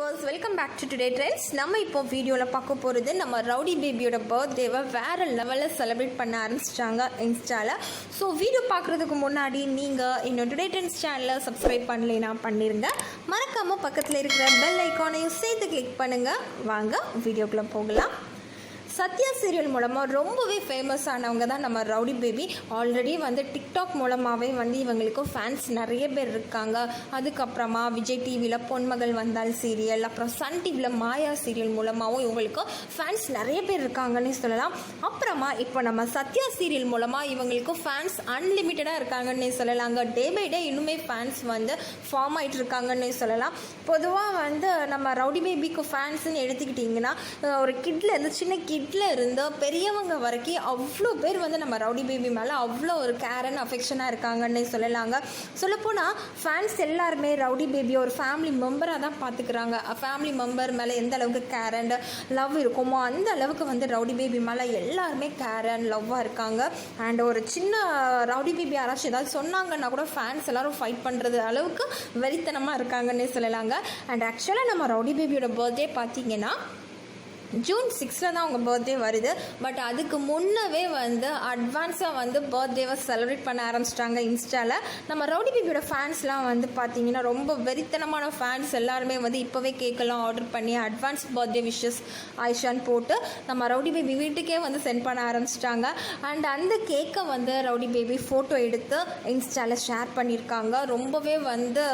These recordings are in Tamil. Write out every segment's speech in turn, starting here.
Viewers, welcome back to today trends. நம்ம இப்போ வீடியோவில் பார்க்க போகிறது நம்ம ரவுடி பேபியோட பர்த்டேவை வேறு லெவலில் செலிப்ரேட் பண்ண ஆரம்பிச்சிட்டாங்க இன்ஸ்டாவில். ஸோ வீடியோ பார்க்குறதுக்கு முன்னாடி நீங்கள் இன்னும் டுடே ட்ரெண்ட்ஸ் சேனலை சப்ஸ்கிரைப் பண்ணலைன்னா பண்ணிடுங்க. மறக்காமல் பக்கத்தில் இருக்கிற பெல் ஐக்கானையும் சேர்த்து கிளிக் பண்ணுங்கள். வாங்க வீடியோக்குள்ளே போகலாம். சத்யா சீரியல் மூலமாக ரொம்பவே ஃபேமஸ் ஆனவங்க தான் நம்ம ரவுடி பேபி. ஆல்ரெடி வந்து டிக்டாக் மூலமாகவே வந்து இவங்களுக்கு ஃபேன்ஸ் நிறைய பேர் இருக்காங்க. அதுக்கப்புறமா விஜய் டிவியில் பொன்மகள் வந்தால் சீரியல், அப்புறம் சன் டிவியில் மாயா சீரியல் மூலமாகவும் இவங்களுக்கு ஃபேன்ஸ் நிறைய பேர் இருக்காங்கன்னு சொல்லலாம். அப்புறமா இப்போ நம்ம சத்யா சீரியல் மூலமாக இவங்களுக்கு ஃபேன்ஸ் அன்லிமிட்டடாக இருக்காங்கன்னு சொல்லலாங்க. டே பை டே இன்னுமே ஃபேன்ஸ் வந்து ஃபார்ம் ஆகிட்டு இருக்காங்கன்னு சொல்லலாம். பொதுவாக வந்து நம்ம ரவுடி பேபிக்கு ஃபேன்ஸ்ன்னு எடுத்துக்கிட்டிங்கன்னா ஒரு கிட்லேருந்து சின்ன கிட்ல இருந்து பெரியவங்க வரைக்கும் அவ்வளோ பேர் வந்து நம்ம ரவுடி பேபி மேலே அவ்வளோ ஒரு கேர் அண்ட் அஃபெக்ஷனாக இருக்காங்கன்னு சொல்லலாங்க. சொல்லப்போனால் ஃபேன்ஸ் எல்லாருமே ரவுடி பேபியை ஒரு ஃபேமிலி மெம்பராக தான் பார்த்துக்கிறாங்க. ஃபேமிலி மெம்பர் மேலே எந்த அளவுக்கு கேர் அண்ட் லவ் இருக்குமோ அந்த அளவுக்கு வந்து ரவுடி பேபி மேலே எல்லாருமே கேர் அண்ட் லவ்வாக இருக்காங்க. அண்ட் ஒரு சின்ன ரவுடி பேபி யாராச்சும் ஏதாவது சொன்னாங்கன்னா கூட ஃபேன்ஸ் எல்லோரும் ஃபைட் பண்ணுறது அளவுக்கு வெறித்தனமாக இருக்காங்கன்னே சொல்லலாங்க. அண்ட் ஆக்சுவலாக நம்ம ரவுடி பேபியோட பர்த்டே பார்த்தீங்கன்னா ஜூன் 6 தான் அவங்க பர்த்டே வருது. பட் அதுக்கு முன்னவே வந்து அட்வான்ஸாக வந்து பர்த்டேவை செலிப்ரேட் பண்ண ஆரம்பிச்சிட்டாங்க இன்ஸ்டாவில். நம்ம ரவுடி பேபியோட ஃபேன்ஸ்லாம் வந்து பார்த்திங்கன்னா ரொம்ப வெறித்தனமான ஃபேன்ஸ் எல்லாருமே வந்து இப்போவே கேக்கெல்லாம் ஆர்டர் பண்ணி அட்வான்ஸ் பர்த்டே விஷஸ் ஆயிஷான்னு போட்டு நம்ம ரவுடி பேபி வீட்டுக்கே வந்து சென்ட் பண்ண ஆரம்பிச்சிட்டாங்க. அண்ட் அந்த கேக்கை வந்து ரவுடி பேபி ஃபோட்டோ எடுத்து இன்ஸ்டாவில் ஷேர் பண்ணியிருக்காங்க. ரொம்பவே வந்து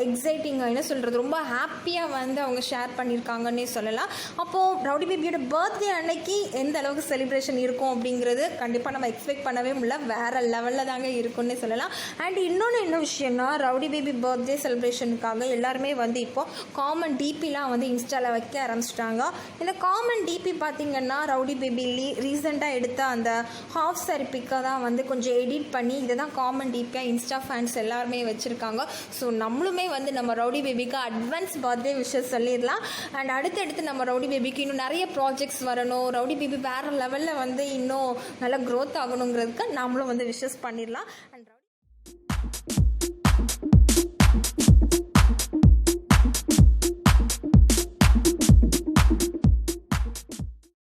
எக்ஸைட்டிங்காக என்ன சொல்கிறது, ரொம்ப ஹாப்பியாக வந்து அவங்க ஷேர் பண்ணியிருக்காங்கன்னே சொல்லலாம். அப்போது ரவுடி பேபியோட பர்த்டே அன்னைக்கு எந்த அளவுக்கு செலிப்ரேஷன் இருக்கும் அப்படிங்கிறது கண்டிப்பாக நம்ம எக்ஸ்பெக்ட் பண்ணவே முடியல. வேறு லெவலில் தாங்க இருக்கும்னு சொல்லலாம். அண்ட் இன்னொன்று என்ன விஷயம்னா, ரவுடி பேபி பர்த்டே செலிப்ரேஷனுக்காக எல்லாருமே வந்து இப்போது காமன் டிபிலாம் வந்து இன்ஸ்டாவில் வைக்க ஆரம்பிச்சிட்டாங்க. இந்த காமன் டிபி பார்த்திங்கன்னா ரவுடி பேபி ரீசெண்டாக எடுத்த அந்த ஹாஃப் சாரி பிக்கை தான் வந்து கொஞ்சம் எடிட் பண்ணி இதை தான் காமன் டிபியாக இன்ஸ்டா ஃபேன்ஸ் எல்லாருமே வச்சுருக்காங்க. ஸோ நம்மளுமே வந்து நம்ம ரவுடி பேபிக்கு அட்வான்ஸ் பர்த்டே விஷஸ் சொல்லிடலாம். அண்ட் அடுத்தடுத்து நம்ம ரவுடி பேபிக்கு இன்னும் நிறைய ப்ராஜெக்ட்ஸ் வரணும், ரவுடி பேபி வேறு லெவலில் வந்து இன்னும் நல்லா க்ரோத் ஆகணுங்கிறதுக்கு நாமளும் வந்து விஷஸ் பண்ணிடலாம். அண்ட்